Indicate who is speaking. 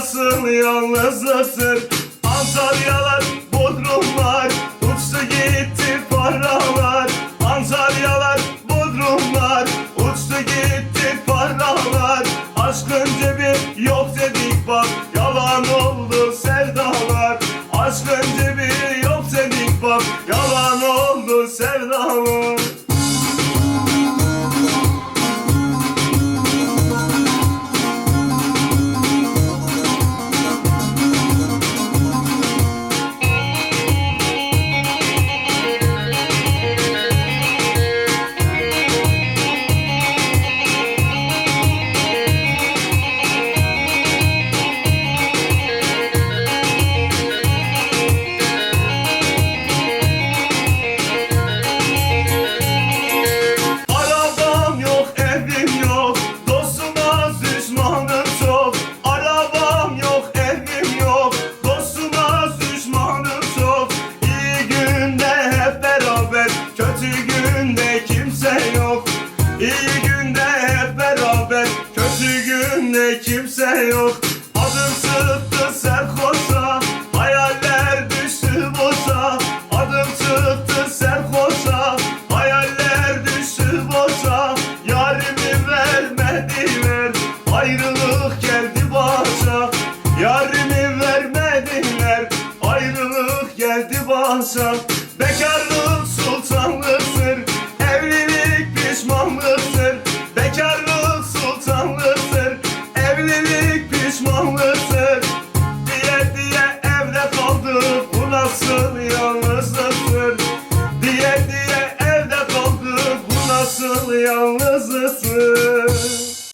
Speaker 1: asıl yalnızlıktır. Antalyalar, Bodrumlar, uçtu gitti paralar. Antalyalar, Bodrumlar, uçtu gitti paralar. Aşkın cebi yok dedik bak, yalan oldu sevdalar. Aşkın cebi yok dedik bak, yalan oldu sevdalar. Kötü günde kimse yok. İyi günde hep beraber, kötü günde kimse yok. Adım çıktı serhoşa, hayaller düştü boşa. Adım çıktı serhoşa, hayaller düştü boşa. Yarimi vermediler, ayrılık geldi başa. Yarimi vermediler, ayrılık geldi başa. Bekarlık sultanlıktır, evlilik pişmanlıktır. Bekarlık sultanlıktır,